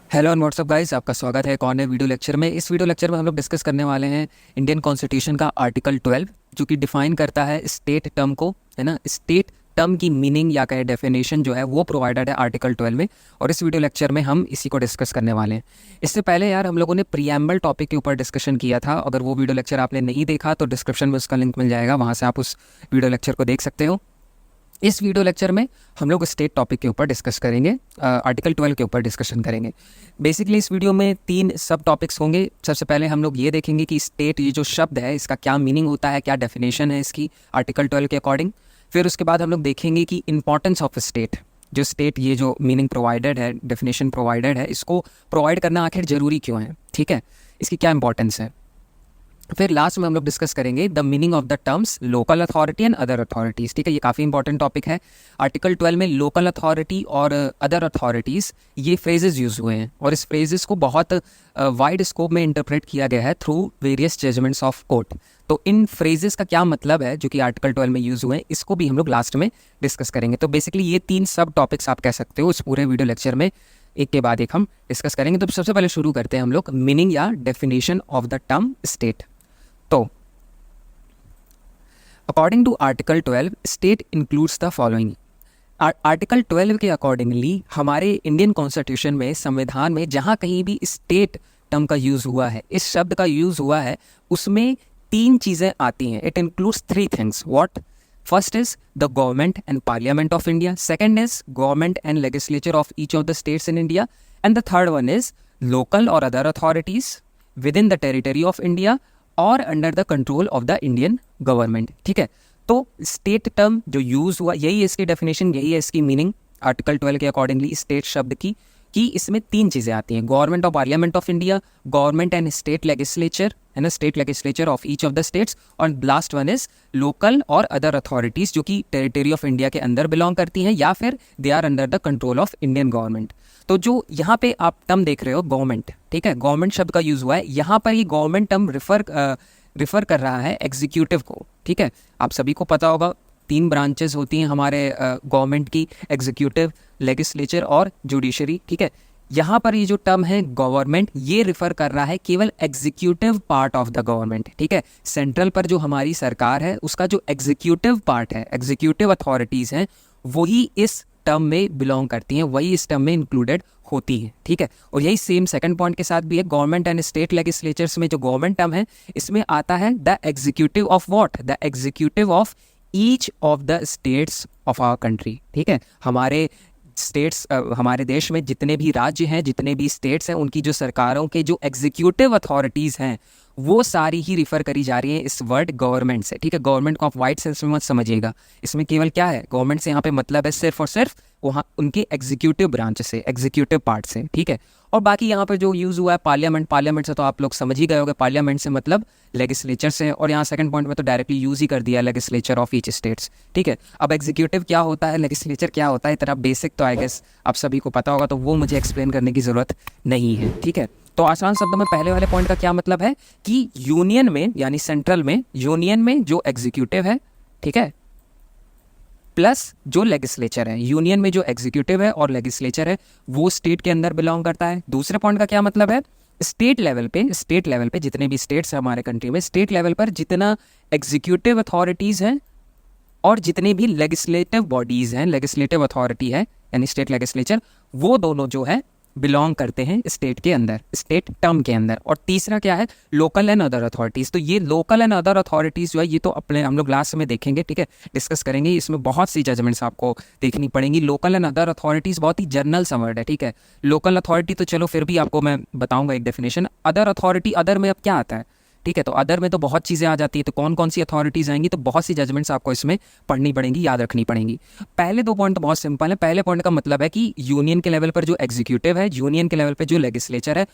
Hello and WhatsApp guys, आपका स्वागत है एक और नए वीडियो लेक्चर में। इस वीडियो लेक्चर में हम लोग डिस्कस करने वाले हैं इंडियन कॉन्स्टिट्यूशन का आर्टिकल 12, जो कि डिफाइन करता है स्टेट टर्म को, है ना। स्टेट टर्म की मीनिंग या कहे डेफिनेशन जो है वो प्रोवाइडेड है आर्टिकल 12 में, और इस वीडियो लेक्चर में हम इसी को डिस्कस करने वाले हैं। इससे पहले यार हम लोगों ने प्रीएम्बल टॉपिक के ऊपर डिस्कशन किया था। अगर वो वीडियो लेक्चर आपने नहीं देखा तो डिस्क्रिप्शन में उसका लिंक मिल जाएगा, वहाँ से आप उस वीडियो लेक्चर को देख सकते हो। इस वीडियो लेक्चर में हम लोग स्टेट टॉपिक के ऊपर डिस्कस करेंगे, आर्टिकल 12 के ऊपर डिस्कशन करेंगे। बेसिकली इस वीडियो में 3 सब टॉपिक्स होंगे। सबसे पहले हम लोग ये देखेंगे कि स्टेट, ये जो शब्द है इसका क्या मीनिंग होता है, क्या डेफिनेशन है इसकी आर्टिकल 12 के अकॉर्डिंग। फिर उसके बाद हम लोग देखेंगे कि इंपॉर्टेंस ऑफ स्टेट, जो स्टेट ये जो मीनिंग प्रोवाइडेड है, डेफिनेशन प्रोवाइडेड है, इसको प्रोवाइड करना आखिर ज़रूरी क्यों है, ठीक है, इसकी क्या इंपॉर्टेंस है। फिर लास्ट में हम लोग डिस्कस करेंगे the meaning of the terms local authority and other authorities, ठीक है। ये काफ़ी इंपॉर्टेंट टॉपिक है। आर्टिकल 12 में लोकल अथॉरिटी और अदर अथॉरिटीज़ ये फ्रेजेस यूज़ हुए हैं, और इस फ्रेजेस को बहुत वाइड स्कोप में इंटरप्रेट किया गया है through various judgements of court. तो इन फ्रेजेस का क्या मतलब है जो कि आर्टिकल 12 में यूज़ हुए हैं, इसको भी हम लोग लास्ट में डिस्कस करेंगे। तो बेसिकली ये 3 सब टॉपिक्स आप कह सकते हो इस पूरे वीडियो लेक्चर में, एक के बाद एक हम डिस्कस करेंगे। तो सबसे पहले शुरू करते हैं हम लोग मीनिंग या definition of the term state. तो according to article 12 state includes the following. Article 12 के अकॉर्डिंगली हमारे इंडियन कॉन्स्टिट्यूशन में, संविधान में, जहाँ कहीं भी स्टेट टर्म का यूज़ हुआ है, इस शब्द का यूज़ हुआ है, उसमें 3 चीज़ें आती हैं। It includes 3 things. What? First is the government and parliament of India, second is government and legislature of each of the states in India, and the third one is local or other authorities within the territory of India or under the control of the Indian government, ठीक है। तो state term जो use हुआ, यही है इसकी definition, यही है इसकी मीनिंग आर्टिकल 12 के अकॉर्डिंगली स्टेट शब्द की, कि इसमें 3 चीज़ें आती हैं। गवर्नमेंट और parliament of India, government and state legislature, है ना, state legislature of each of the states, और last one is local or other authorities जो कि टेरिटरी ऑफ इंडिया के अंदर बिलोंग करती हैं या फिर they are under the control of Indian government. तो जो यहाँ पे आप टर्म देख रहे हो गवर्नमेंट, ठीक है, गवर्नमेंट शब्द का यूज़ हुआ है यहाँ पर। ये गवर्नमेंट टर्म रिफ़र कर रहा है एग्जीक्यूटिव को, ठीक है। आप सभी को पता होगा 3 ब्रांचेस होती हैं हमारे गवर्नमेंट की, एग्जीक्यूटिव, लेजिस्लेचर और जुडिशरी, ठीक है। यहाँ पर ये जो टर्म है गवर्नमेंट, ये रिफ़र कर रहा है केवल executive part of the government, ठीक है। सेंट्रल पर जो हमारी सरकार है उसका जो एग्जीक्यूटिव पार्ट है, एग्जीक्यूटिव अथॉरिटीज़ हैं, वही इस टर्म में बिलोंग करती हैं, वही इस टर्म में इंक्लूडेड होती हैं, ठीक है। और यही सेम सेकंड पॉइंट के साथ भी है। गवर्नमेंट एंड स्टेट लेजिस्लेचर्स में जो गवर्नमेंट टर्म है, इसमें आता है the executive of what, the executive of each of the states of our country, ठीक है। हमारे स्टेट्स, हमारे देश में जितने भी राज्य हैं, जितने भी स्टेट्स हैं, उनकी जो सरकारों के जो एग्जीक्यूटिव अथॉरिटीज़ हैं, वो सारी ही रिफ़र करी जा रही हैं इस वर्ड गवर्नमेंट से, ठीक है। गवर्नमेंट को आप वाइड सेंस में मत समझिएगा, इसमें केवल क्या है, गवर्नमेंट से यहाँ पे मतलब है सिर्फ और सिर्फ वहाँ उनके एग्जीक्यूटिव ब्रांच से, एग्जीक्यूटिव पार्ट से, ठीक है। और बाकी यहाँ पर जो यूज़ हुआ है पार्लियामेंट, पार्लियामेंट से तो आप लोग समझ ही गए होंगे, पार्लियामेंट से मतलब लेजिस्लेचर से, और यहाँ सेकंड पॉइंट में तो डायरेक्टली यूज़ ही कर दिया लेजिस्लेचर ऑफ ईच स्टेट्स, ठीक है। अब एग्जीक्यूटिव क्या होता है, लेजिस्लेचर क्या होता है, इतना बेसिक तो आई गेस आप सभी को पता होगा, तो वो मुझे एक्सप्लेन करने की ज़रूरत नहीं है, ठीक है। तो आसान शब्दों में पहले वाले पॉइंट का क्या मतलब है कि यूनियन में, यानी सेंट्रल में, यूनियन में जो एग्जीक्यूटिव है, ठीक है, प्लस जो लेजिस्लेचर है, यूनियन में जो एग्जीक्यूटिव है और लेजिस्लेचर है, वो स्टेट के अंदर बिलोंग करता है। दूसरे पॉइंट का क्या मतलब है, स्टेट लेवल पे जितने भी स्टेट्स हैं हमारे कंट्री में, स्टेट लेवल पर जितना एग्जीक्यूटिव अथॉरिटीज़ हैं और जितने भी लेजिस्लेटिव बॉडीज़ हैं, लेजिस्लेटिव अथॉरिटी है यानी स्टेट लेजिस्लेचर, वो दोनों जो है बिलोंग करते हैं स्टेट के अंदर, स्टेट टर्म के अंदर। और तीसरा क्या है, लोकल एंड अदर अथॉरिटीज़। तो ये लोकल एंड अदर अथॉरिटीज़ जो है, ये तो अपने हम लोग लास्ट में देखेंगे, ठीक है, डिस्कस करेंगे। इसमें बहुत सी जजमेंट्स आपको देखनी पड़ेंगी। लोकल एंड अदर अथॉरिटीज़ बहुत ही जनरल सा वर्ड है, ठीक है। लोकल अथॉरिटी तो चलो फिर भी आपको मैं बताऊंगा एक डेफिनेशन। अदर अथॉरिटी, अदर में अब क्या आता है, ठीक है, तो अदर में तो बहुत चीज़ें आ जाती है। तो कौन कौन सी अथॉरिटीज़ आएंगी, तो बहुत सी जजमेंट्स आपको इसमें पढ़नी पड़ेंगी, याद रखनी पड़ेंगी। पहले 2 पॉइंट तो बहुत सिंपल है। पहले पॉइंट का मतलब है कि यूनियन के लेवल पर जो एग्जीक्यूटिव है, यूनियन के लेवल पर जो लेजिस्लेचर है,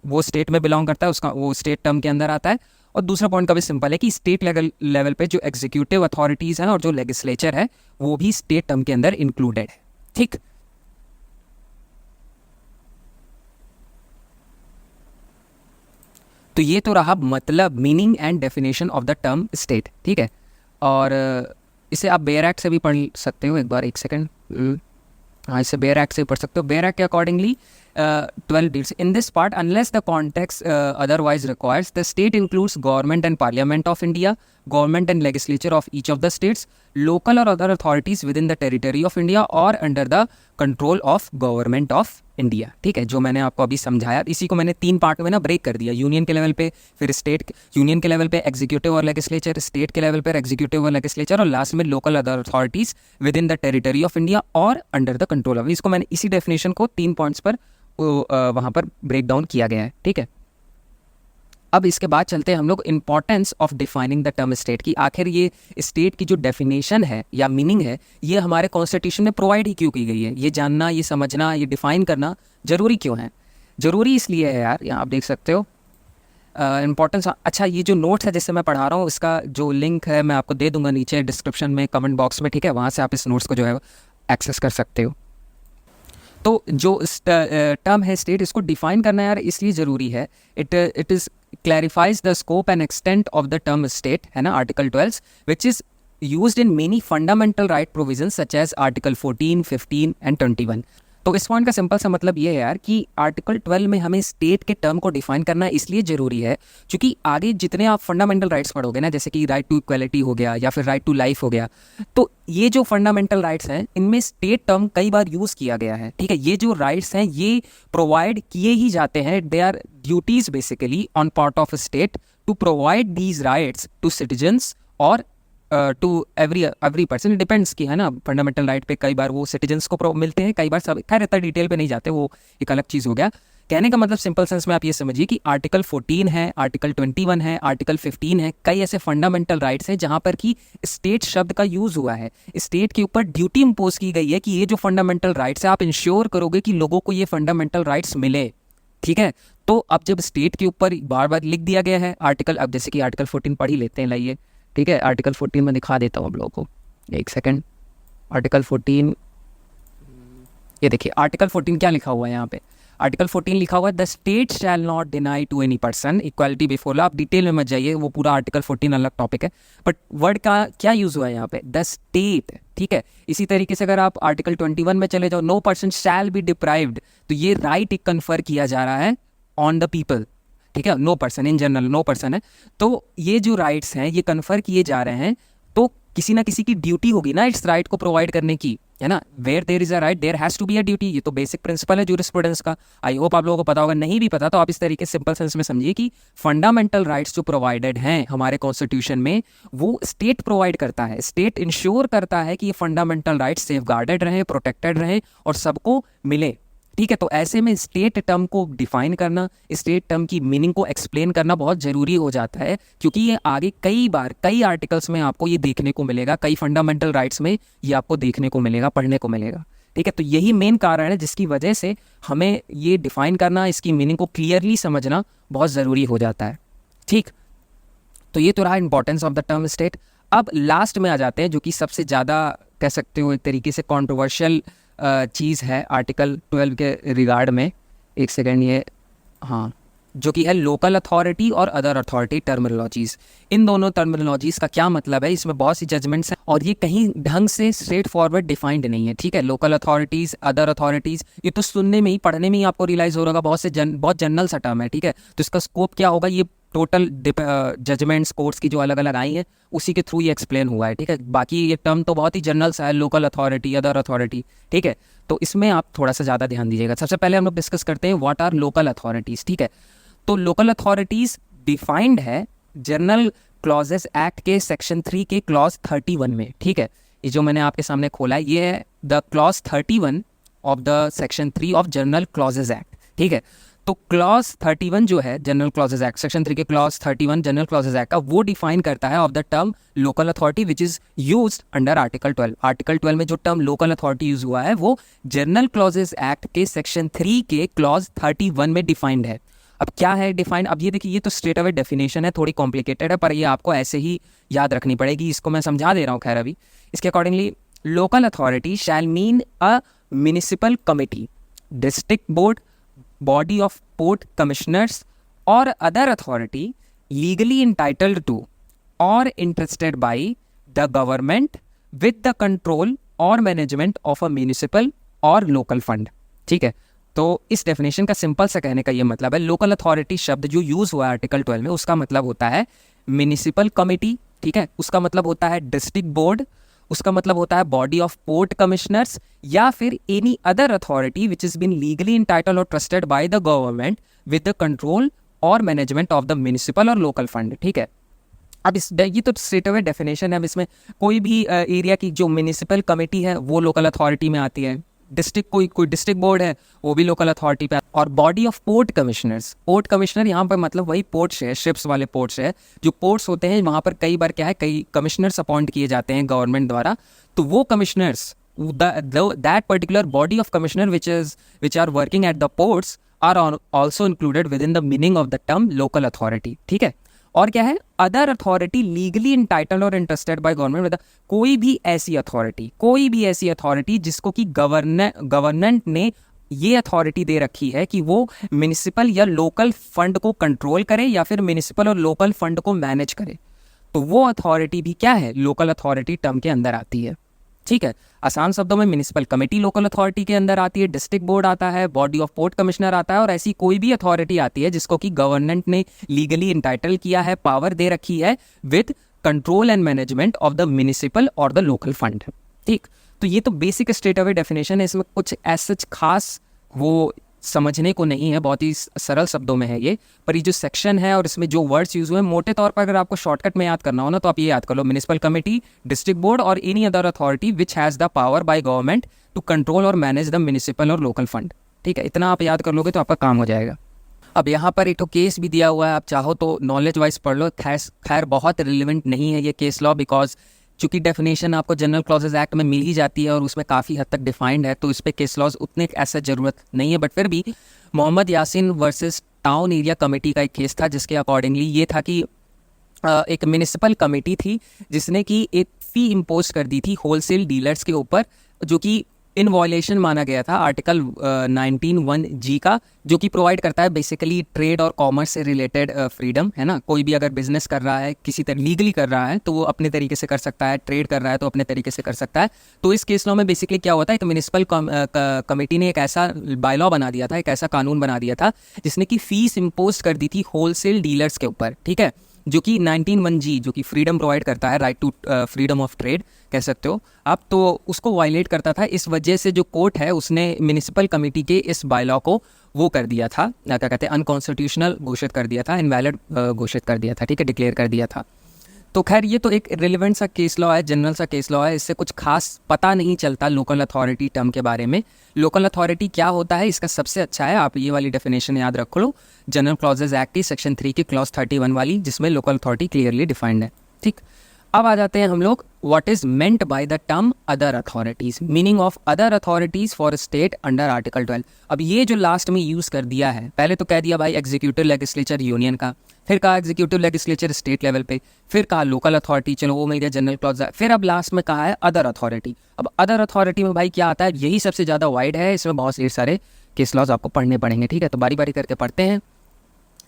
वो स्टेट में बिलोंग करता है, उसका वो स्टेट टर्म के अंदर आता है। और दूसरा पॉइंट का भी सिंपल है कि स्टेट लेवल पर जो एग्जीक्यूटिव अथॉरिटीज़ हैं और जो लेजिस्लेचर है, वो भी स्टेट टर्म के अंदर इंक्लूडेड है, ठीक। तो ये तो रहा मतलब meaning and definition of the term state, ठीक है। और इसे आप बेयर एक्ट से भी पढ़ सकते हो, एक बार, एक सेकंड, हाँ, इसे बेयर एक्ट से पढ़ सकते हो। बेयर एक्ट के accordingly 12 deals. In this part, unless the context otherwise requires, the state includes government and parliament of India, government and legislature of each of the states, local or other authorities within the territory of India or under the control of government of India. ठीक है, जो मैंने आपको अभी समझाया इसी को मैंने 3 पार्ट में ना ब्रेक कर दिया. यूनियन के लेवल पे, फिर स्टेट, यूनियन के लेवल पे एग्जीक्यूटिव और लेजिस्लेचर, स्टेट के लेवल पे एग्जीक्यूटिव और लेजिस्लेचर, और लास्ट में local other authorities within the territory of India or under the control of. इसको मैंने इसी डेफिनेशन को 3 पॉइंट्स पर वहाँ पर ब्रेक डाउन किया गया है. ठीक है, अब इसके बाद चलते हैं हम लोग importance of defining the term state की. आखिर ये स्टेट की जो डेफिनेशन है या मीनिंग है ये हमारे कॉन्स्टिट्यूशन में प्रोवाइड ही क्यों की गई है. ये जानना, ये समझना, ये डिफाइन करना ज़रूरी क्यों है? ज़रूरी इसलिए है यार, यहाँ आप देख सकते हो इंपॉर्टेंस. अच्छा, ये जो नोट्स है जिससे मैं पढ़ा रहा हूँ इसका जो लिंक है मैं आपको दे दूंगा नीचे डिस्क्रिप्शन में, कमेंट बॉक्स में. ठीक है, वहाँ से आप इस नोट्स को जो है एक्सेस कर सकते हो. तो जो टर्म है स्टेट, इसको डिफाइन करना यार इसलिए ज़रूरी है. It is clarifies the scope and extent of the term state, है ना, Article 12, which is used in many fundamental right provisions such as Article 14, 15 and 21. तो इस पॉइंट का सिंपल सा मतलब ये है यार कि आर्टिकल 12 में हमें स्टेट के टर्म को डिफाइन करना इसलिए ज़रूरी है क्योंकि आगे जितने आप फंडामेंटल राइट्स पढ़ोगे ना, जैसे कि राइट टू इक्वलिटी हो गया या फिर राइट टू लाइफ हो गया, तो ये जो फंडामेंटल राइट्स हैं इनमें स्टेट टर्म कई बार यूज़ किया गया है. ठीक है, ये जो राइट्स हैं ये प्रोवाइड किए ही जाते हैं. They are duties basically on part of state to provide these rights to citizens और टू एवरी पर्सन. डिपेंड्स की है ना, फंडामेंटल राइट पे कई बार वो सिटीजन्स को मिलते हैं, कई बार सब. खैर इतना डिटेल पे नहीं जाते, वो एक अलग चीज़ हो गया. कहने का मतलब सिंपल सेंस में आप ये समझिए कि आर्टिकल 14 है, आर्टिकल 21 है, आर्टिकल 15 है, कई ऐसे फंडामेंटल राइट्स हैं जहाँ पर कि स्टेट शब्द का यूज़ हुआ है. स्टेट के ऊपर ड्यूटी इम्पोज की गई है कि ये जो फंडामेंटल राइट्स है आप इंश्योर करोगे कि लोगों को ये फंडामेंटल राइट्स मिले. ठीक है, तो अब जब स्टेट के ऊपर बार बार लिख दिया गया है आर्टिकल, अब जैसे कि आर्टिकल 14 पढ़ ही लेते हैं, लाइए. ठीक है, आर्टिकल 14 में दिखा देता हूँ आप लोगों को, एक सेकंड. आर्टिकल 14, ये देखिए आर्टिकल 14 क्या लिखा हुआ है यहाँ पे. आर्टिकल 14 लिखा हुआ है the state shall not deny to any person equality before law. आप डिटेल में मत जाइए, वो पूरा आर्टिकल 14 अलग टॉपिक है, बट वर्ड का क्या यूज़ हुआ है यहाँ पे, द स्टेट. ठीक है, इसी तरीके से अगर आप आर्टिकल 21 में चले जाओ, no person shall be deprived, तो ये राइट कन्फर किया जा रहा है ऑन द पीपल. ठीक है, no person, in general no person है. तो ये जो राइट्स हैं ये कन्फर किए जा रहे हैं, तो किसी ना किसी की ड्यूटी होगी ना इस राइट को प्रोवाइड करने की, है ना. Where there is a right there has to be a duty. ये तो बेसिक प्रिंसिपल है जूरिस्प्रूडेंस का. आई होप आप लोगों को पता होगा, नहीं भी पता तो आप इस तरीके से सिंपल सेंस में समझिए कि फंडामेंटल राइट्स जो प्रोवाइडेड हैं हमारे कॉन्स्टिट्यूशन में वो स्टेट प्रोवाइड करता है. स्टेट इंश्योर करता है कि ये फंडामेंटल राइट्स सेफ गार्डेड रहें, प्रोटेक्टेड रहें और सबको मिले. ठीक है, तो ऐसे में स्टेट टर्म को डिफाइन करना, स्टेट टर्म की मीनिंग को एक्सप्लेन करना बहुत ज़रूरी हो जाता है क्योंकि ये आगे कई बार कई आर्टिकल्स में आपको ये देखने को मिलेगा, कई फंडामेंटल राइट्स में ये आपको देखने को मिलेगा, पढ़ने को मिलेगा. ठीक है, तो यही मेन कारण है जिसकी वजह से हमें ये डिफाइन करना, इसकी मीनिंग को क्लियरली समझना बहुत ज़रूरी हो जाता है. ठीक, तो ये तो रहा importance of the term state. अब लास्ट में आ जाते हैं जो कि सबसे ज़्यादा कह सकते हो एक तरीके से कॉन्ट्रोवर्शियल चीज़ है आर्टिकल 12 के रिगार्ड में. एक सेकेंड, ये हाँ, जो कि है लोकल अथॉरिटी और अदर अथॉरिटी टर्मिनोलॉजीज़. इन दोनों टर्मिनोलॉजीज़ का क्या मतलब है, इसमें बहुत सी जजमेंट्स हैं और ये कहीं ढंग से स्ट्रेट फॉरवर्ड डिफाइंड नहीं है. ठीक है, लोकल अथॉरिटीज़, अदर अथॉरिटीज़, ये तो सुनने में ही, पढ़ने में ही आपको रियलाइज़ हो रहा होगा बहुत जनरल सा टर्म है. ठीक है, तो इसका स्कोप क्या होगा, ये टोटल जजमेंट्स कोर्ट्स की जो अलग अलग आई हैं उसी के थ्रू ये एक्सप्लेन हुआ है. ठीक है, बाकी ये टर्म तो बहुत ही जनरल सा है, लोकल अथॉरिटी, अदर अथॉरिटी. ठीक है, तो इसमें आप थोड़ा सा ज़्यादा ध्यान दीजिएगा. सबसे पहले हम लोग डिस्कस करते हैं व्हाट आर लोकल अथॉरिटीज़. ठीक है, तो लोकल अथॉरिटीज़ डिफाइंड है जनरल क्लॉजेस एक्ट के सेक्शन 3 के क्लॉज 31 में. ठीक है, ये जो मैंने आपके सामने खोला है ये है the clause 31 of the section 3 of general clauses act. ठीक है, तो क्लॉज 31 जो है जनरल क्लॉजेज एक्ट, सेक्शन 3 के क्लॉज 31 जनरल क्लॉजेज एक्ट का, वो डिफाइन करता है of the term local authority which is used under article 12. Article 12 में जो टर्म लोकल अथॉरिटी यूज़ हुआ है वो जनरल क्लॉजेज एक्ट के सेक्शन 3 के क्लॉज 31 में डिफाइंड है. अब क्या है डिफाइन, अब ये देखिए, ये तो स्ट्रेट अवे डेफिनेशन है, थोड़ी कॉम्प्लिकेटेड है पर ये आपको ऐसे ही याद रखनी पड़ेगी. इसको मैं समझा दे रहा हूँ. खैर अभी इसके accordingly local authority shell mean a municipal committee, district board, body of port commissioners or other authority legally entitled to or interested by the government with the control or management of a municipal or local fund. ठीक है, तो इस definition का simple सा कहने का ये मतलब है, लोकल अथॉरिटी शब्द जो यूज़ हुआ है आर्टिकल 12 में, उसका मतलब होता है म्यूनिसिपल कमिटी, ठीक है, उसका मतलब होता है डिस्ट्रिक्ट बोर्ड, उसका मतलब होता है बॉडी ऑफ पोर्ट कमिश्नर्स, या फिर any other authority which is been legally entitled or trusted by the government with the control or management of the municipal और लोकल फंड, ठीक है। अब ये तो स्ट्रेट अवे डेफिनेशन है। अब इसमें कोई भी एरिया की जो म्यूनिसिपल कमेटी है वो लोकल अथॉरिटी में आती है, डिस्ट्रिक्ट कोई डिस्ट्रिक्ट बोर्ड है वो भी लोकल अथॉरिटी पे, और body of port commissioners, port commissioner यहाँ पर मतलब वही पोर्ट्स है, शिप्स वाले पोर्ट्स है, जो पोर्ट्स होते हैं वहाँ पर कई बार क्या है, कई कमिश्नर्स अपॉइंट किए जाते हैं गवर्नमेंट द्वारा, तो वो commissioners, that particular body of commissioner which are working at the ports are also included within the meaning of the term local authority, ठीक है। और क्या है, अदर अथॉरिटी लीगली इंटाइटल्ड और इंटरेस्टेड बाय गवर्नमेंट, कोई भी ऐसी authority जिसको कि गवर्नमेंट ने ये अथॉरिटी दे रखी है कि वो म्यूनिसिपल या लोकल फंड को कंट्रोल करे या फिर म्यूनिसिपल और लोकल फंड को मैनेज करे, तो वो अथॉरिटी भी क्या है, लोकल अथॉरिटी टर्म के अंदर आती है, ठीक है। आसान शब्दों में म्यूनिसिपल कमेटी लोकल अथॉरिटी के अंदर आती है, डिस्ट्रिक्ट बोर्ड आता है, बॉडी ऑफ पोर्ट कमिश्नर आता है, और ऐसी कोई भी अथॉरिटी आती है जिसको कि गवर्नमेंट ने लीगली इंटाइटल किया है, पावर दे रखी है with control and management of the municipal और द लोकल फंड, ठीक। तो ये तो बेसिक स्ट्रेट अवे डेफिनेशन है, इसमें कुछ ऐसा खास वो समझने को नहीं है, बहुत ही सरल शब्दों में है ये, पर ये जो सेक्शन है और इसमें जो वर्ड्स यूज हुए हैं, मोटे तौर पर अगर आपको शॉर्टकट में याद करना हो ना, तो आप ये याद कर लो, म्यूनिसिपल कमेटी, डिस्ट्रिक्ट बोर्ड और any other authority which has the power by government to control और मैनेज द म्यूनिसिपल और लोकल फंड, ठीक है। इतना आप याद कर लोगे तो आपका काम हो जाएगा। अब यहाँ पर एक तो केस भी दिया हुआ है, आप चाहो तो नॉलेज वाइज पढ़ लो, खैर बहुत रिलेवेंट नहीं है ये केस लॉ, बिकॉज चूंकि डेफिनेशन आपको जनरल क्लॉजेज एक्ट में मिल ही जाती है और उसमें काफ़ी हद तक डिफाइंड है, तो इस पर केस लॉज उतने ऐसा ज़रूरत नहीं है। बट फिर भी Mohammad Yasin versus town area committee का एक केस था, जिसके अकॉर्डिंगली ये था कि एक म्यूनिसिपल कमेटी थी जिसने कि एक फ़ी इम्पोज कर दी थी होलसेल डीलर्स के ऊपर, जो कि इन वॉयलेशन माना गया था आर्टिकल 19(1)(g का, जो कि प्रोवाइड करता है बेसिकली ट्रेड और कॉमर्स से रिलेटेड फ्रीडम, है ना। कोई भी अगर बिजनेस कर रहा है, किसी तरह लीगली कर रहा है तो वो अपने तरीके से कर सकता है, ट्रेड कर रहा है तो अपने तरीके से कर सकता है। तो इस केस लॉ में बेसिकली क्या होता है, एक म्यूनिसिपल कमेटी ने एक ऐसा बायलॉ बना दिया था, एक ऐसा कानून बना दिया था जिसने कि फ़ीस इम्पोज कर दी थी होलसेल डीलर्स के ऊपर, ठीक है, जो कि 19(1)(g जो कि फ्रीडम प्रोवाइड करता है, right to freedom of trade कह सकते हो आप, तो उसको वायलेट करता था। इस वजह से जो कोर्ट है उसने म्यूनिसिपल कमेटी के इस बायलॉ को वो कर दिया था, क्या कहते हैं, अनकॉन्स्टिट्यूशनल घोषित कर दिया था, इनवैलिड घोषित कर दिया था, ठीक है, डिक्लेयर कर दिया था। तो खैर ये तो एक रिलेवेंट सा केस लॉ है, जनरल सा केस लॉ है, इससे कुछ खास पता नहीं चलता लोकल अथॉरिटी टर्म के बारे में। लोकल अथॉरिटी क्या होता है इसका सबसे अच्छा है आप ये वाली डेफिनेशन याद रख लो, जनरल क्लॉजेज एक्ट की सेक्शन 3 की क्लॉज 31 वाली, जिसमें लोकल अथॉरिटी क्लियरली डिफाइंड है, ठीक। अब आ जाते हैं हम लोग what is meant by the term other authorities, meaning of other authorities for state under article 12। अब ये जो लास्ट में यूज़ कर दिया है, पहले तो कह दिया भाई एग्जीक्यूटिव लेजिस्लेचर यूनियन का, फिर कहा एग्जीक्यूटिव लेजिस्लेचर स्टेट लेवल पे, फिर कहा लोकल अथॉरिटी, चलो वो मेरा जनरल क्लॉज है, फिर अब लास्ट में कहा है अदर अथॉरिटी। अब अदर अथॉरिटी में भाई क्या आता है, यही सबसे ज़्यादा वाइड है, इसमें बहुत ढेर सारे केस लॉज आपको पढ़ने पड़ेंगे, ठीक है। तो बारी बारी करके पढ़ते हैं।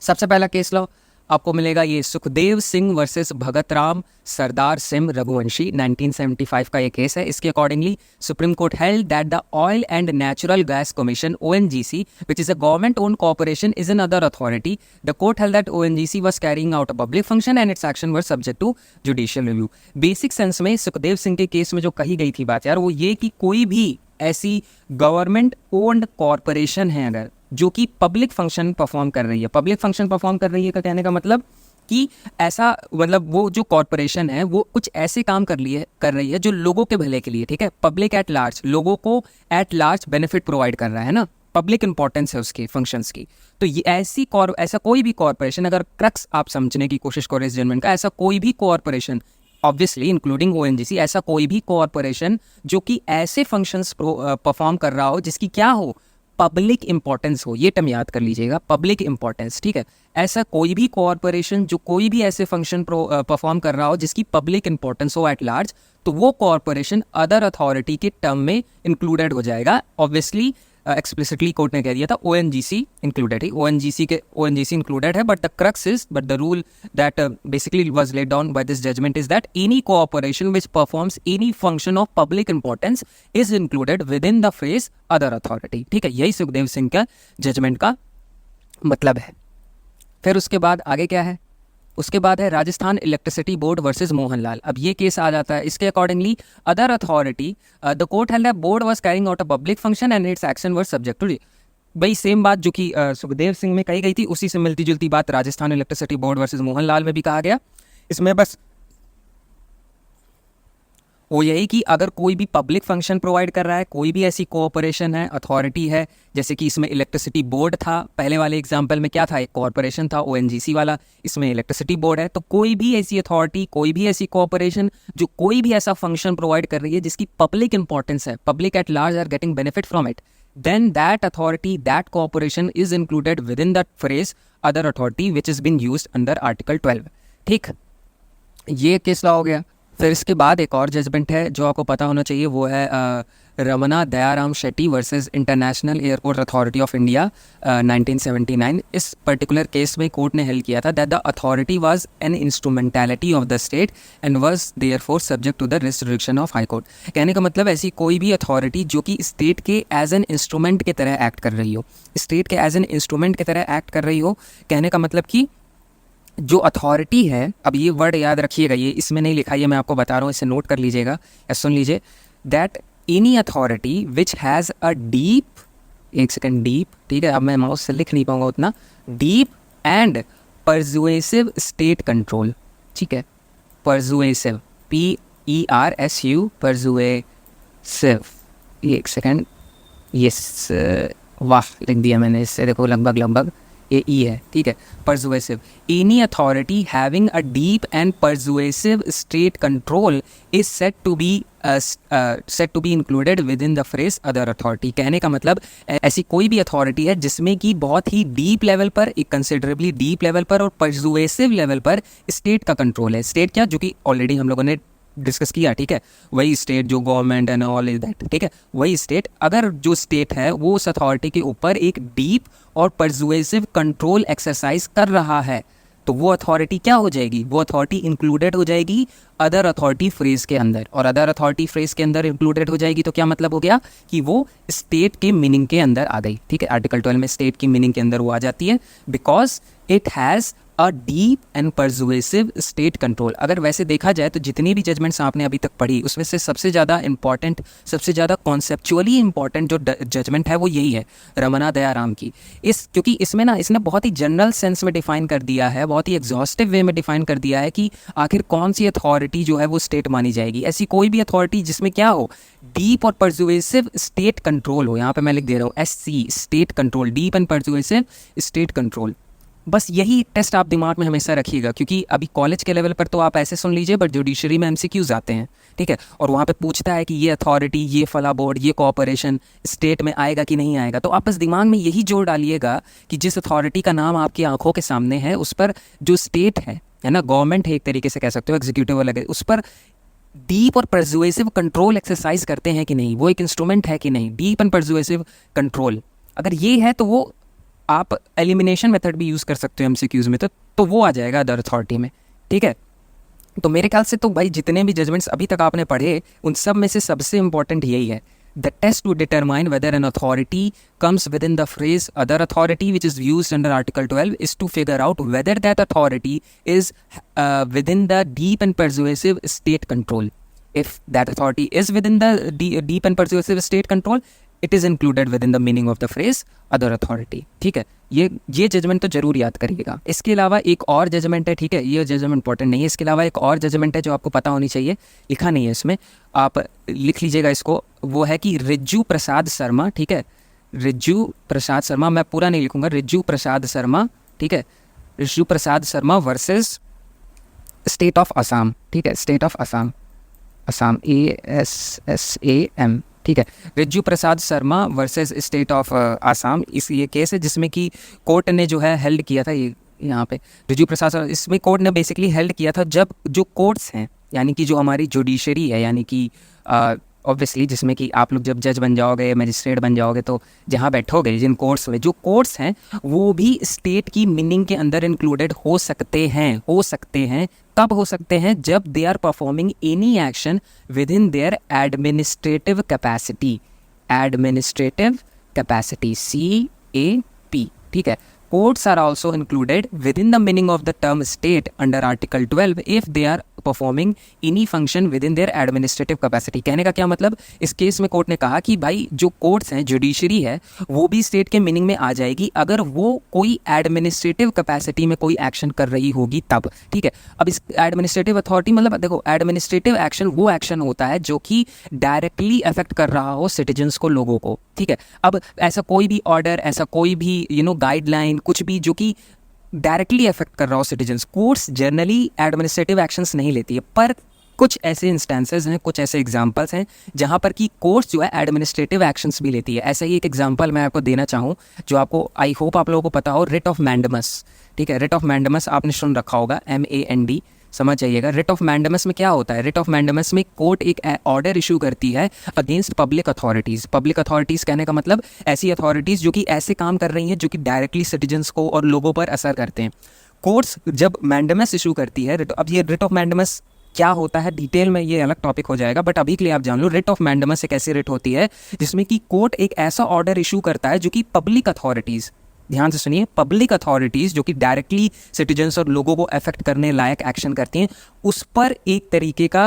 सबसे पहला केस लॉ आपको मिलेगा ये सुखदेव सिंह वर्सेस भगत राम सरदार सिंह रघुवंशी, 1975 का ये केस है। इसके accordingly supreme court held that the oil and natural gas commission ONGC which is a government owned corporation is another authority. The court held that ONGC was carrying out a public function and its action were subject to judicial review. Basic sense में सुखदेव सिंह के case में जो कही गई थी बात यार, वो ये कि कोई भी ऐसी गवर्नमेंट ओन्ड कॉरपोरेशन है अगर जो कि पब्लिक फंक्शन परफॉर्म कर रही है, पब्लिक फंक्शन परफॉर्म कर रही है का कहने का मतलब कि ऐसा, मतलब वो जो कॉरपोरेशन है वो कुछ ऐसे काम कर रही है जो लोगों के भले के लिए, ठीक है, पब्लिक एट लार्ज, लोगों को एट लार्ज बेनिफिट प्रोवाइड कर रहा है ना, पब्लिक इंपॉर्टेंस है उसके फंक्शंस की। तो ये ऐसा कोई भी कॉरपोरेशन, अगर क्रक्स आप समझने की कोशिश करो इस जजमेंट का, ऐसा कोई भी कॉरपोरेशन, ऑब्वियसली इंक्लूडिंग ONGC, ऐसा कोई भी कॉरपोरेशन जो कि ऐसे फंक्शंस परफॉर्म कर रहा हो जिसकी क्या हो, पब्लिक इंपॉर्टेंस हो, ये टर्म याद कर लीजिएगा, पब्लिक इंपॉर्टेंस, ठीक है। ऐसा कोई भी कॉरपोरेशन जो कोई भी ऐसे फंक्शन परफॉर्म कर रहा हो जिसकी पब्लिक इंपॉर्टेंस हो एट लार्ज, तो वो कॉरपोरेशन अदर अथॉरिटी के टर्म में इंक्लूडेड हो जाएगा। ऑब्वियसली एक्सप्लिसिटली कोर्ट ने कह दिया था ONGC इंक्लूडेड है, ONGC इंक्लूडेड है, but the rule that basically was laid down by this judgement is that any cooperation which performs any function of public importance is included within the phrase other authority. ठीक है, यही सुखदेव सिंह का judgement का मतलब है। फिर उसके बाद आगे क्या है, उसके बाद है Rajasthan electricity board versus Mohanlal. अब ये केस आ जाता है, इसके accordingly other authority the court held that board was carrying out a public function and its action were subject to. भाई सेम बात जो कि सुखदेव सिंह में कही गई थी, उसी से मिलती जुलती बात Rajasthan electricity board versus Mohanlal में भी कहा गया। इसमें बस वो यही कि अगर कोई भी पब्लिक फंक्शन प्रोवाइड कर रहा है, कोई भी ऐसी कोऑपरेशन है, अथॉरिटी है, जैसे कि इसमें इलेक्ट्रिसिटी बोर्ड था, पहले वाले एग्जांपल में क्या था, एक कॉरपोरेशन था ONGC वाला, इसमें इलेक्ट्रिसिटी बोर्ड है, तो कोई भी ऐसी अथॉरिटी, कोई भी ऐसी कोऑपरेशन जो कोई भी ऐसा फंक्शन प्रोवाइड कर रही है जिसकी पब्लिक इंपॉर्टेंस है, public at large are getting benefit from it, then that authority, that cooperation is included within that phrase other authority which has been used under Article 12। ठीक, ये केस लॉ हो गया। फिर इसके बाद एक और जजमेंट है जो आपको पता होना चाहिए, वो है Ramana Dayaram Shetty versus international airport authority of India 1979। इस पर्टिकुलर केस में कोर्ट ने हेल्ड किया था that the authority was an instrumentality of the state and was therefore subject to the restriction of high court. कहने का मतलब ऐसी कोई भी अथॉरिटी जो कि स्टेट के एज एन इंस्ट्रूमेंट की तरह एक्ट कर रही हो, स्टेट के एज एन इंस्ट्रूमेंट की तरह एक्ट कर रही हो, कहने का मतलब कि जो अथॉरिटी है, अब ये वर्ड याद रखिएगा, ये इसमें नहीं लिखा, ये मैं आपको बता रहा हूँ, इसे नोट कर लीजिएगा या सुन लीजिए, that any authority which has a deep, एक सेकेंड, डीप, ठीक है, अब मैं माउस से लिख नहीं पाऊंगा उतना, deep and persuasive state control. ठीक है, परसुएसिव, PERSU, परसुएसिव, एक सेकेंड, यस, वाह लिख दिया मैंने, इससे देखो लगभग ये ई है। ठीक है, persuasive, any authority having a deep and persuasive state control is set to be included within the phrase other authority. कहने का मतलब ऐसी कोई भी अथॉरिटी है जिसमें कि बहुत ही डीप लेवल पर, एक कंसिडरेबली डीप लेवल पर और परसुएसिव लेवल पर स्टेट का कंट्रोल है। स्टेट क्या, जो कि ऑलरेडी हम लोगों ने डिस्कस किया, ठीक है, वही स्टेट जो government and all is that, ठीक है, वही स्टेट, अगर जो स्टेट है वो उस अथॉरिटी के ऊपर एक डीप और परसुएसिव कंट्रोल एक्सरसाइज कर रहा है, तो वो अथॉरिटी क्या हो जाएगी, वो अथॉरिटी इंक्लूडेड हो जाएगी अदर अथॉरिटी फ्रेज के अंदर। और अदर अथॉरिटी फ्रेज के अंदर इंक्लूडेड हो जाएगी तो क्या मतलब हो गया कि वो स्टेट के मीनिंग के अंदर आ गई। ठीक है, आर्टिकल 12 में स्टेट की मीनिंग के अंदर वो आ जाती है, because it has a deep and persuasive state control. अगर वैसे देखा जाए तो जितनी भी जजमेंट्स आपने अभी तक पढ़ी उसमें से सबसे ज़्यादा इंपॉर्टेंट, सबसे ज़्यादा कॉन्सेप्चुअली इंपॉर्टेंट जो जजमेंट है वो यही है, रमना दयाराम की। क्योंकि इसमें ना इसने बहुत ही जनरल सेंस में डिफाइन कर दिया है, बहुत ही एग्जॉस्टिव वे में डिफाइन कर दिया है कि आखिर कौन सी अथॉरिटी जो है वो स्टेट मानी जाएगी। ऐसी कोई भी अथॉरिटी जिसमें क्या हो, डीप और परसुएसिव स्टेट कंट्रोल हो, यहाँ पे मैं लिख दे रहा हूँ SC, state control, deep and persuasive state control. बस यही टेस्ट आप दिमाग में हमेशा रखिएगा, क्योंकि अभी कॉलेज के लेवल पर तो आप ऐसे सुन लीजिए, बट जुडिशरी में MCQs आते हैं, ठीक है, और वहाँ पे पूछता है कि ये अथॉरिटी, ये फला बोर्ड, ये कॉर्पोरेशन स्टेट में आएगा कि नहीं आएगा। तो आप बस दिमाग में यही जोड़ डालिएगा कि जिस अथॉरिटी का नाम आपकी आंखों के सामने है उस पर जो स्टेट है ना, गवर्नमेंट है, एक तरीके से कह सकते हो, एग्जीक्यूटिव वाला, उस पर डीप और परसुएसिव कंट्रोल एक्सरसाइज करते हैं कि नहीं, वो एक इंस्ट्रूमेंट है कि नहीं, डीप एंड परसुएसिव कंट्रोल। अगर ये है तो वो आप एलिमिनेशन मेथड भी यूज़ कर सकते हो MCQs में, तो वो आ जाएगा अदर अथॉरिटी में। ठीक है, तो मेरे ख्याल से तो भाई जितने भी जजमेंट्स अभी तक आपने पढ़े उन सब में से सबसे इंपॉर्टेंट यही है, the test to determine whether an authority comes within the phrase other authority which is used under Article 12 is to figure out whether that authority is within the deep and persuasive state control. If that authority is within the deep and persuasive state control, it is included within the meaning of the phrase other authority. ठीक है, ये judgement तो जरूर याद करिएगा। इसके अलावा एक और जजमेंट है, ठीक है, ये जजमेंट इंपॉर्टेंट नहीं है, इसके अलावा एक और जजमेंट है जो आपको पता होनी चाहिए, लिखा नहीं है इसमें, आप लिख लीजिएगा इसको, वो है कि रिज्जू प्रसाद शर्मा, ठीक है, रिज्जू प्रसाद शर्मा, मैं पूरा नहीं लिखूंगा, रिज्जू प्रसाद शर्मा, ठीक है, Rijju Prasad Sharma versus state of Assam, ठीक है, state of Assam, Assam ASSAM, ठीक है, Rijju Prasad Sharma versus state of Assam. ये केस है जिसमें कि कोर्ट ने जो है हेल्ड किया था, ये यहाँ पे रिज्जू प्रसाद, इसमें कोर्ट ने बेसिकली हेल्ड किया था जब जो कोर्ट्स हैं, यानी कि जो हमारी जुडिशरी है, यानी कि ऑब्वियसली, जिसमें कि आप लोग जब जज बन जाओगे, मजिस्ट्रेट बन जाओगे, तो जहाँ बैठोगे, जिन कोर्ट्स में, जो कोर्ट्स हैं वो भी स्टेट की मीनिंग के अंदर इंक्लूडेड हो सकते हैं। कब हो सकते हैं? जब they are performing any action within their administrative capacity, CAP, ठीक है। Courts are also included within the meaning of the term state under Article 12 if they are performing any function within their administrative capacity। कहने का क्या मतलब, इस case में court ने कहा कि भाई जो कोर्ट्स हैं, जुडिशरी है, वो भी स्टेट के मीनिंग में आ जाएगी अगर वो कोई एडमिनिस्ट्रेटिव कैपेसिटी में कोई एक्शन कर रही होगी तब, ठीक है। अब इस एडमिनिस्ट्रेटिव अथॉरिटी मतलब देखो, एडमिनिस्ट्रेटिव एक्शन वो एक्शन होता है जो कि डायरेक्टली अफेक्ट कर रहा हो सिटीजन्स को, लोगों को, ठीक है। अब ऐसा कोई भी ऑर्डर, ऐसा कोई भी गाइडलाइन, कुछ भी जो कि डायरेक्टली अफेक्ट कर रहा हो citizens, courts generally administrative actions नहीं लेती है, पर कुछ ऐसे इंस्टेंसेस हैं, कुछ ऐसे एग्जांपल्स हैं जहां पर कि कोर्ट्स जो है एडमिनिस्ट्रेटिव एक्शंस भी लेती है। ऐसा ही एक एग्जांपल मैं आपको देना चाहूँ जो आपको, आई होप आप लोगों को पता हो, रिट ऑफ मैंडमस, ठीक है। रिट ऑफ मैंडमस आपने सुन रखा होगा, MAND, समझ जाइएगा। रिट ऑफ मैंडमस में क्या होता है? रिट ऑफ मैंडमस में कोर्ट एक ऑर्डर इशू करती है against public authorities. Public authorities कहने का मतलब ऐसी अथॉरिटीज़ जो कि ऐसे काम कर रही हैं जो कि डायरेक्टली सिटीजन्स को और लोगों पर असर करते हैं। कोर्ट्स जब मैंडमस इशू करती है, अब ये रिट ऑफ मैंडमस क्या होता है डिटेल में, ये अलग टॉपिक हो जाएगा, बट अभी के लिए आप जान लो, रिट ऑफ मैंडमस एक ऐसी रिट होती है जिसमें कि कोर्ट एक ऐसा ऑर्डर इशू करता है जो कि पब्लिक अथॉरिटीज़, ध्यान से सुनिए, पब्लिक अथॉरिटीज़ जो कि डायरेक्टली सिटीजन्स और लोगों को अफेक्ट करने लायक एक्शन करती हैं, उस पर एक तरीके का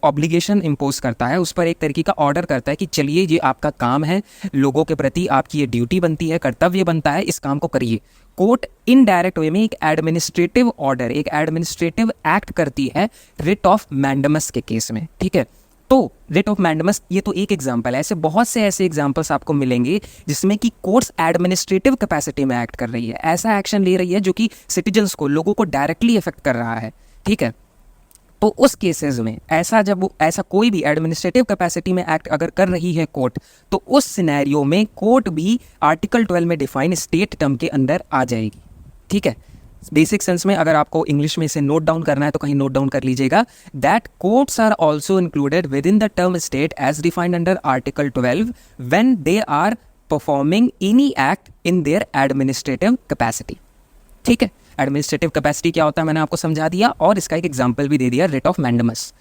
ऑब्लिगेशन इम्पोज करता है, उस पर एक तरीके का ऑर्डर करता है कि चलिए ये आपका काम है, लोगों के प्रति आपकी ये ड्यूटी बनती है, कर्तव्य बनता है, इस काम को करिए। कोर्ट इनडायरेक्ट वे में एक एडमिनिस्ट्रेटिव ऑर्डर, एक एडमिनिस्ट्रेटिव एक्ट करती है रिट ऑफ मैंडमस के केस में, ठीक है। तो रिट ऑफ मैंडमस ये तो एक एग्जांपल है, ऐसे बहुत से ऐसे एग्जांपल्स आपको मिलेंगे जिसमें कि कोर्ट्स एडमिनिस्ट्रेटिव कैपेसिटी में एक्ट कर रही है, ऐसा एक्शन ले रही है जो कि सिटीजन्स को, लोगों को डायरेक्टली इफेक्ट कर रहा है, ठीक है। तो उस केसेस में ऐसा कोई भी एडमिनिस्ट्रेटिव कैपेसिटी में एक्ट अगर कर रही है कोर्ट, तो उस सिनेरियो में कोर्ट भी आर्टिकल 12 में डिफाइन स्टेट टर्म के अंदर आ जाएगी, ठीक है। बेसिक सेंस में अगर आपको इंग्लिश में इसे नोट डाउन करना है तो कहीं नोट डाउन कर लीजिएगा, that courts are also included within the term state as defined under article 12 when they are performing any act in their administrative capacity, ठीक है। एडमिनिस्ट्रेटिव कैपेसिटी क्या होता है मैंने आपको समझा दिया, और इसका एक एग्जाम्पल भी दे दिया, रिट ऑफ मैंडमस।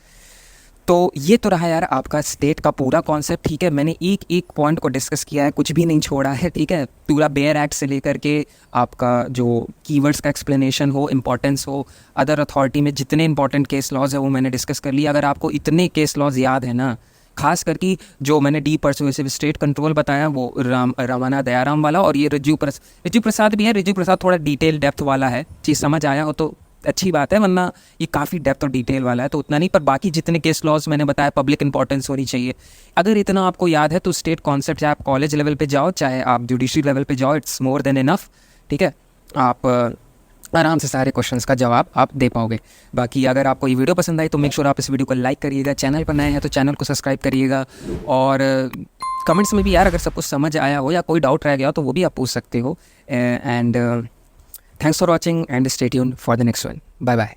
तो ये तो रहा यार आपका स्टेट का पूरा कॉन्सेप्ट, ठीक है। मैंने एक एक पॉइंट को डिस्कस किया है, कुछ भी नहीं छोड़ा है, ठीक है। पूरा बेयर एक्ट से लेकर के आपका जो कीवर्ड्स का एक्सप्लेनेशन हो, इंपॉर्टेंस हो, अदर अथॉरिटी में जितने इंपॉर्टेंट केस लॉज है वो मैंने डिस्कस कर लिया। अगर आपको इतने केस लॉज याद है ना, खास करके जो मैंने डी परसुएसिव स्टेट कंट्रोल बताया वो रमाना दयाराम वाला, और ये रिज्जू प्रसाद भी है। रिज्जू प्रसाद थोड़ा डिटेल डेप्थ वाला है, चीज़ समझ आया हो तो अच्छी बात है, वरना ये काफ़ी डेप्थ और डिटेल वाला है तो उतना नहीं। पर बाकी जितने केस लॉज मैंने बताया, पब्लिक इंपॉर्टेंस होनी चाहिए। अगर इतना आपको याद है तो स्टेट कॉन्सेप्ट, चाहे आप कॉलेज लेवल पे जाओ, चाहे आप जुडिशरी लेवल पे जाओ, इट्स मोर देन इनफ, ठीक है। आप आराम से सारे क्वेश्चंस का जवाब आप दे पाओगे। बाकी अगर आपको ये वीडियो पसंद आई तो मेक श्योर आप इस वीडियो को लाइक करिएगा, चैनल पर नए हैं तो चैनल को सब्सक्राइब करिएगा, और कमेंट्स में भी यार अगर सब कुछ समझ आया हो या कोई डाउट रह गया हो तो वो भी आप पूछ सकते हो। And thanks for watching and stay tuned for the next one. Bye bye.